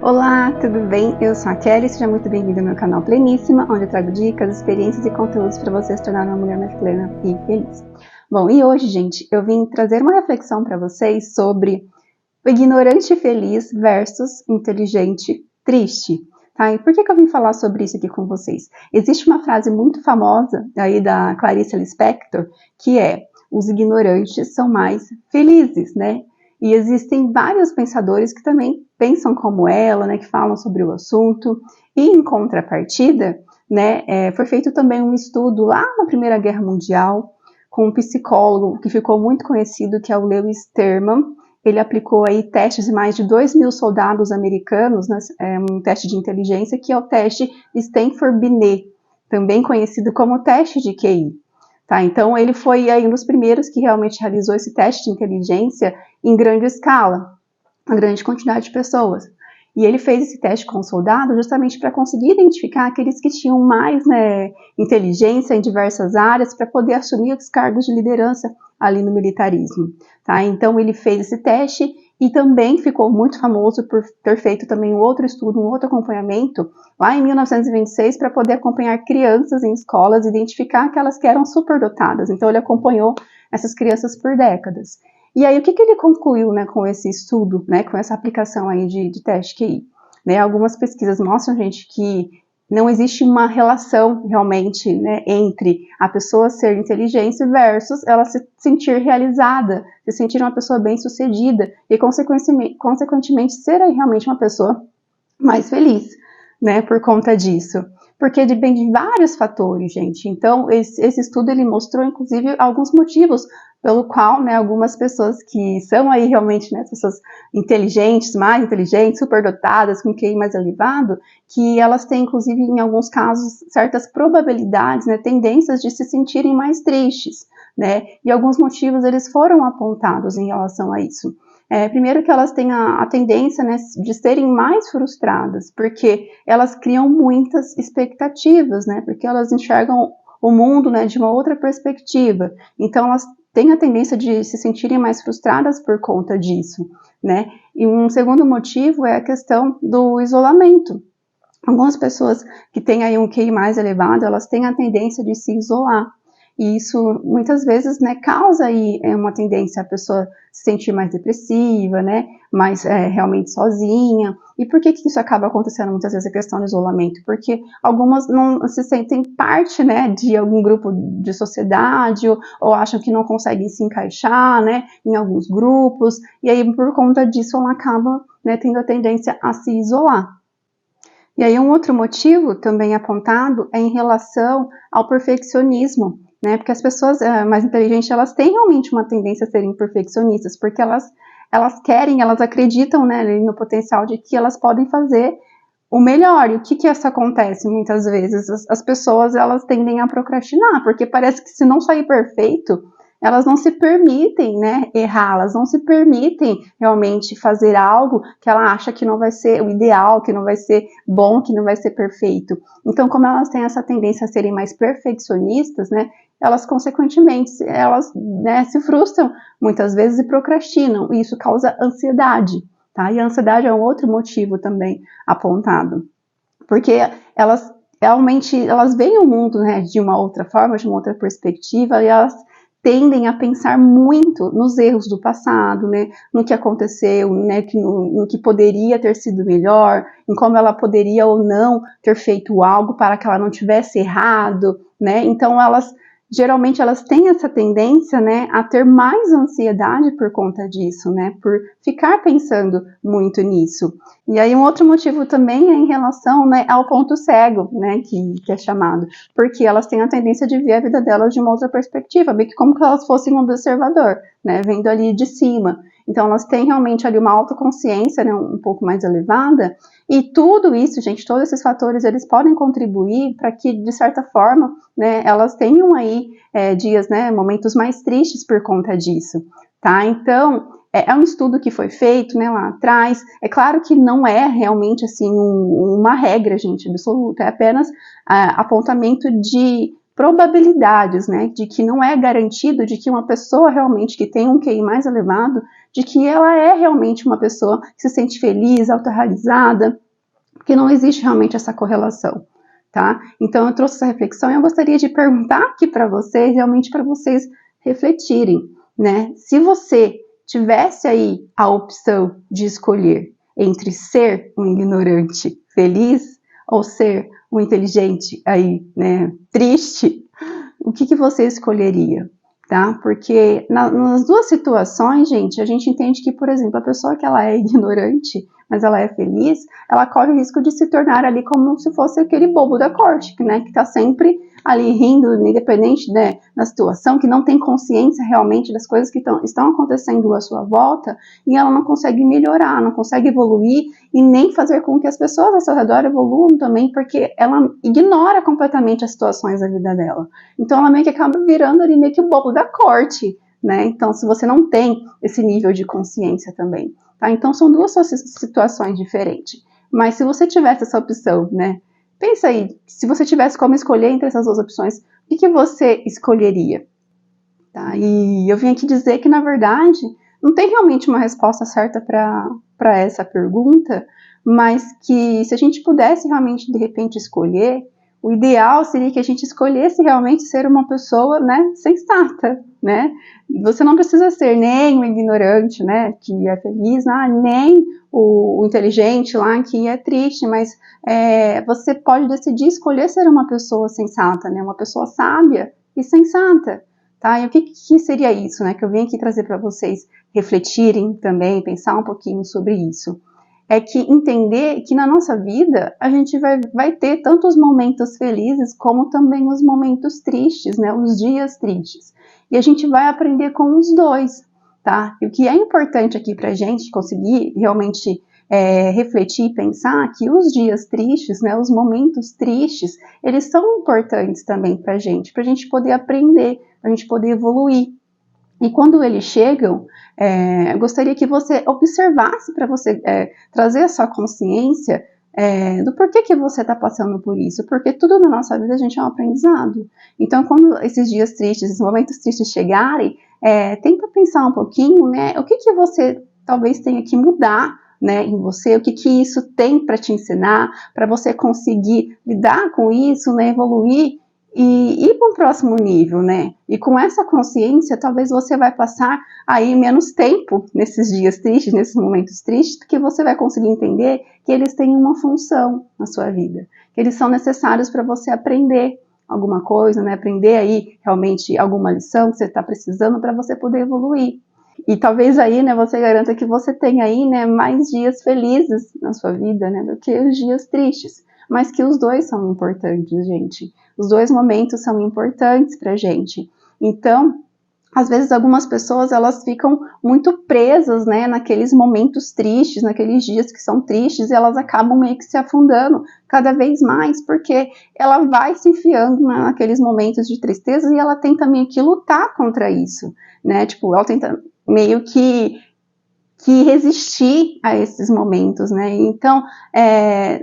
Olá, tudo bem? Eu sou a Kelly, seja muito bem-vindo ao meu canal Pleníssima, onde eu trago dicas, experiências e conteúdos para você se tornar uma mulher mais plena e feliz. Bom, e hoje, gente, eu vim trazer uma reflexão para vocês sobre o ignorante feliz versus inteligente triste. Tá? E por que eu vim falar sobre isso aqui com vocês? Existe uma frase muito famosa aí da Clarice Lispector, que é: os ignorantes são mais felizes, né? E existem vários pensadores que também pensam como ela, né, que falam sobre o assunto. E em contrapartida, né, foi feito também um estudo lá na Primeira Guerra Mundial com um psicólogo que ficou muito conhecido, que é o Lewis Terman. Ele aplicou aí testes em mais de 2.000 soldados americanos, né, um teste de inteligência, que é o teste Stanford-Binet, também conhecido como teste de QI. Tá, então ele foi aí um dos primeiros que realmente realizou esse teste de inteligência em grande escala, uma grande quantidade de pessoas. E ele fez esse teste com o soldado justamente para conseguir identificar aqueles que tinham mais, né, inteligência em diversas áreas para poder assumir os cargos de liderança ali no militarismo. Tá? Então ele fez esse teste e também ficou muito famoso por ter feito também um outro estudo, um outro acompanhamento, lá em 1926, para poder acompanhar crianças em escolas e identificar aquelas que eram superdotadas. Então ele acompanhou essas crianças por décadas. E aí, o que ele concluiu, né, com esse estudo, né, com essa aplicação aí de teste QI? Né, algumas pesquisas mostram, gente, que não existe uma relação realmente, né, entre a pessoa ser inteligente versus ela se sentir realizada, se sentir uma pessoa bem-sucedida e, consequentemente, ser realmente uma pessoa mais feliz, né, por conta disso. Porque depende de vários fatores, gente. Então, esse estudo, ele mostrou, inclusive, alguns motivos pelo qual, né, algumas pessoas que são aí realmente, né, pessoas inteligentes, mais inteligentes, superdotadas, com QI mais elevado, que elas têm, inclusive, em alguns casos, certas probabilidades, né, tendências de se sentirem mais tristes, né, e alguns motivos, eles foram apontados em relação a isso. Primeiro que elas têm a tendência, né, de serem mais frustradas, porque elas criam muitas expectativas, né, porque elas enxergam o mundo, né, de uma outra perspectiva. Então, elas têm a tendência de se sentirem mais frustradas por conta disso, né? E um segundo motivo é a questão do isolamento. Algumas pessoas que têm aí um QI mais elevado, elas têm a tendência de se isolar. E isso, muitas vezes, né, causa aí uma tendência a pessoa se sentir mais depressiva, né, mais realmente sozinha. E por que isso acaba acontecendo muitas vezes, a questão do isolamento? Porque algumas não se sentem parte, né, de algum grupo de sociedade, ou acham que não conseguem se encaixar, né, em alguns grupos, e aí por conta disso ela acaba, né, tendo a tendência a se isolar. E aí um outro motivo também apontado é em relação ao perfeccionismo, né? Porque as pessoas mais inteligentes, elas têm realmente uma tendência a serem perfeccionistas, porque elas querem, elas acreditam, né, no potencial de que elas podem fazer o melhor. E o que isso acontece muitas vezes? As pessoas, elas tendem a procrastinar, porque parece que se não sair perfeito, elas não se permitem, né, errar, elas não se permitem realmente fazer algo que ela acha que não vai ser o ideal, que não vai ser bom, que não vai ser perfeito. Então, como elas têm essa tendência a serem mais perfeccionistas, né, elas, consequentemente, elas, né, se frustram muitas vezes e procrastinam, e isso causa ansiedade, tá? E a ansiedade é um outro motivo também apontado, porque elas realmente, elas veem o mundo, né, de uma outra forma, de uma outra perspectiva, e elas tendem a pensar muito nos erros do passado, né, no que aconteceu, né, no que poderia ter sido melhor, em como ela poderia ou não ter feito algo para que ela não tivesse errado, né, então geralmente elas têm essa tendência, né, a ter mais ansiedade por conta disso, né, por ficar pensando muito nisso. E aí um outro motivo também é em relação, né, ao ponto cego, né, que é chamado, porque elas têm a tendência de ver a vida delas de uma outra perspectiva, bem que como que elas fossem um observador, né, vendo ali de cima. Então elas têm realmente ali uma autoconsciência, né, um pouco mais elevada, e tudo isso, gente, todos esses fatores, eles podem contribuir para que, de certa forma, né, elas tenham aí dias, né, momentos mais tristes por conta disso, tá? Então, é um estudo que foi feito, né, lá atrás. É claro que não é realmente, assim, uma regra, gente, absoluta, é apenas apontamento de probabilidades, né, de que não é garantido de que uma pessoa realmente que tem um QI mais elevado de que ela é realmente uma pessoa que se sente feliz, autorrealizada, porque não existe realmente essa correlação, tá? Então eu trouxe essa reflexão e eu gostaria de perguntar aqui para vocês, realmente para vocês refletirem, né? Se você tivesse aí a opção de escolher entre ser um ignorante feliz ou ser um inteligente aí, né, triste, o que você escolheria? Tá? Porque nas duas situações, gente, a gente entende que, por exemplo, a pessoa que ela é ignorante, mas ela é feliz, ela corre o risco de se tornar ali como se fosse aquele bobo da corte, né, que tá sempre ali rindo, independente, né, da situação, que não tem consciência realmente das coisas que estão acontecendo à sua volta, e ela não consegue melhorar, não consegue evoluir, e nem fazer com que as pessoas ao seu redor evoluam também, porque ela ignora completamente as situações da vida dela. Então ela meio que acaba virando ali meio que o bobo da corte, né? Então se você não tem esse nível de consciência também, tá? Então são duas situações diferentes. Mas se você tivesse essa opção, né? Pensa aí, se você tivesse como escolher entre essas duas opções, o que você escolheria? Tá? E eu vim aqui dizer que, na verdade, não tem realmente uma resposta certa para essa pergunta, mas que se a gente pudesse realmente, de repente, escolher, o ideal seria que a gente escolhesse realmente ser uma pessoa, né, sensata, né? Você não precisa ser nem um ignorante, né, que é feliz, nem o inteligente lá, que é triste, mas você pode decidir escolher ser uma pessoa sensata, né, uma pessoa sábia e sensata. Tá? E o que seria isso, né? Que eu vim aqui trazer para vocês refletirem também, pensar um pouquinho sobre isso. É que entender que na nossa vida a gente vai ter tanto os momentos felizes como também os momentos tristes, né? Os dias tristes. E a gente vai aprender com os dois, tá? E o que é importante aqui para a gente conseguir realmente refletir e pensar que os dias tristes, né? Os momentos tristes, eles são importantes também para a gente poder aprender, para a gente poder evoluir. E quando eles chegam, eu gostaria que você observasse para você trazer a sua consciência do porquê que você está passando por isso, porque tudo na nossa vida a gente é um aprendizado. Então, quando esses dias tristes, esses momentos tristes chegarem, tenta pensar um pouquinho, né, o que você talvez tenha que mudar, né, em você, o que isso tem para te ensinar, para você conseguir lidar com isso, né, evoluir e ir para um próximo nível, né? E com essa consciência, talvez você vai passar aí menos tempo nesses dias tristes, nesses momentos tristes, porque você vai conseguir entender que eles têm uma função na sua vida, que eles são necessários para você aprender alguma coisa, né? Aprender aí realmente alguma lição que você está precisando para você poder evoluir. E talvez aí, né, você garanta que você tenha aí, né, mais dias felizes na sua vida, né, do que os dias tristes. Mas que os dois são importantes, gente. Os dois momentos são importantes pra gente. Então, às vezes algumas pessoas elas ficam muito presas, né, naqueles momentos tristes, naqueles dias que são tristes, e elas acabam meio que se afundando cada vez mais, porque ela vai se enfiando naqueles momentos de tristeza e ela tenta meio que lutar contra isso, né, tipo, ela tenta meio que resistir a esses momentos, né? Então,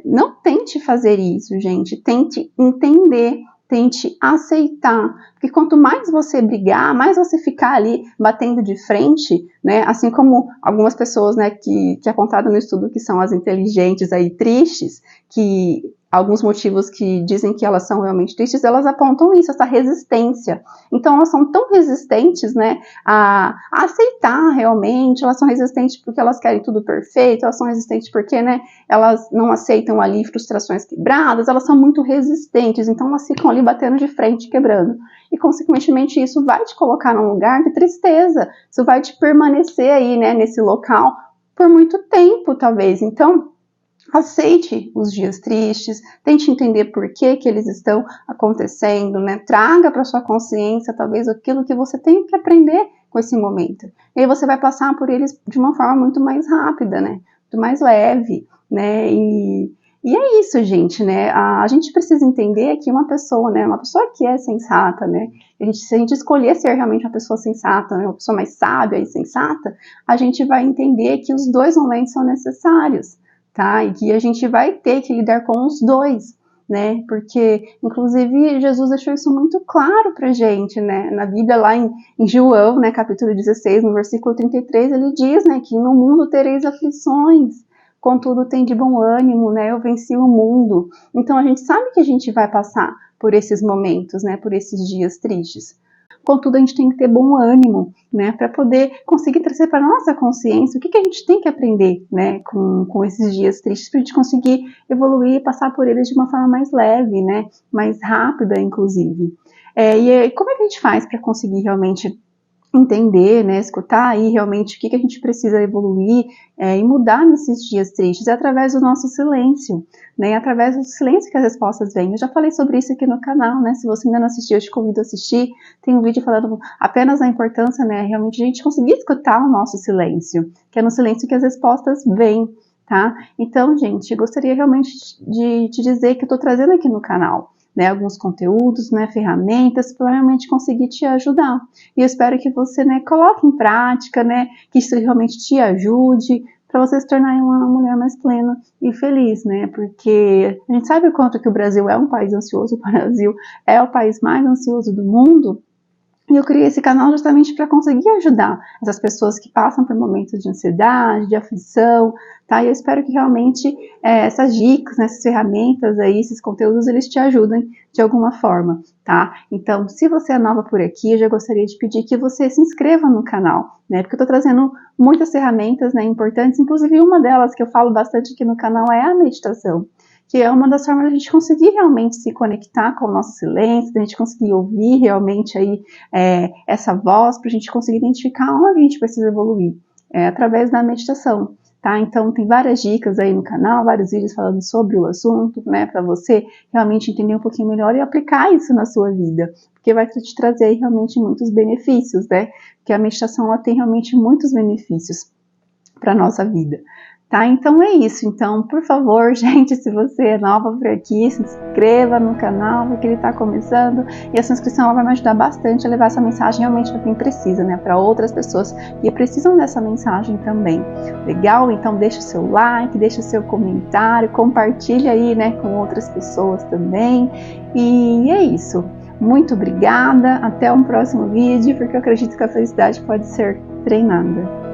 não tente fazer isso, gente. Tente entender, tente aceitar. Porque quanto mais você brigar, mais você ficar ali batendo de frente, né? Assim como algumas pessoas, né, que é apontado no estudo que são as inteligentes aí tristes, que alguns motivos que dizem que elas são realmente tristes, elas apontam isso, essa resistência. Então, elas são tão resistentes, né, a aceitar realmente, elas são resistentes porque elas querem tudo perfeito, elas são resistentes porque, né, elas não aceitam ali frustrações quebradas, elas são muito resistentes, então elas ficam ali batendo de frente, quebrando. E, consequentemente, isso vai te colocar num lugar de tristeza, isso vai te permanecer aí, né, nesse local por muito tempo, talvez. Então, aceite os dias tristes, tente entender por que eles estão acontecendo, né? Traga para sua consciência talvez aquilo que você tem que aprender com esse momento. E aí você vai passar por eles de uma forma muito mais rápida, né? Muito mais leve, né? E é isso, gente, né? A gente precisa entender que uma pessoa, né? Uma pessoa que é sensata, né? Se a gente escolher ser realmente uma pessoa sensata, né? Uma pessoa mais sábia e sensata, a gente vai entender que os dois momentos são necessários. Tá? E que a gente vai ter que lidar com os dois, né? Porque, inclusive, Jesus deixou isso muito claro pra gente, né? Na Bíblia, lá em João, né, capítulo 16, no versículo 33, ele diz, né, que no mundo tereis aflições, contudo tem de bom ânimo, né? Eu venci o mundo. Então, a gente sabe que a gente vai passar por esses momentos, né, por esses dias tristes. Contudo, a gente tem que ter bom ânimo, né, para poder conseguir trazer para nossa consciência o que a gente tem que aprender, né, com esses dias tristes, para a gente conseguir evoluir e passar por eles de uma forma mais leve, né, mais rápida, inclusive. E como é que a gente faz para conseguir realmente entender, né, escutar aí realmente o que a gente precisa evoluir e mudar nesses dias tristes? É através do nosso silêncio, né, através do silêncio que as respostas vêm. Eu já falei sobre isso aqui no canal, né, se você ainda não assistiu, eu te convido a assistir. Tem um vídeo falando apenas da importância, né, realmente a gente conseguir escutar o nosso silêncio, que é no silêncio que as respostas vêm, tá? Então, gente, eu gostaria realmente de te dizer que eu tô trazendo aqui no canal, né, alguns conteúdos, né, ferramentas para realmente conseguir te ajudar. E eu espero que você, né, coloque em prática, né, que isso realmente te ajude para você se tornar uma mulher mais plena e feliz, né? Porque a gente sabe o quanto que o Brasil é um país ansioso, o Brasil é o país mais ansioso do mundo. E eu criei esse canal justamente para conseguir ajudar essas pessoas que passam por momentos de ansiedade, de aflição, tá? E eu espero que realmente essas dicas, né, essas ferramentas aí, esses conteúdos, eles te ajudem de alguma forma, tá? Então, se você é nova por aqui, eu já gostaria de pedir que você se inscreva no canal, né? Porque eu tô trazendo muitas ferramentas, né, importantes, inclusive uma delas que eu falo bastante aqui no canal é a meditação, que é uma das formas de a gente conseguir realmente se conectar com o nosso silêncio, da gente conseguir ouvir realmente aí essa voz, para a gente conseguir identificar onde a gente precisa evoluir, através da meditação, tá? Então tem várias dicas aí no canal, vários vídeos falando sobre o assunto, né, para você realmente entender um pouquinho melhor e aplicar isso na sua vida, porque vai te trazer realmente muitos benefícios, né? Porque a meditação, ela tem realmente muitos benefícios para nossa vida. Tá? Então é isso. Então, por favor, gente, se você é nova por aqui, se inscreva no canal, porque ele está começando, e essa inscrição ela vai me ajudar bastante a levar essa mensagem realmente para quem precisa, né? Para outras pessoas que precisam dessa mensagem também. Legal? Então deixa o seu like, deixa o seu comentário, compartilha aí, né, com outras pessoas também. E é isso. Muito obrigada. Até um próximo vídeo, porque eu acredito que a felicidade pode ser treinada.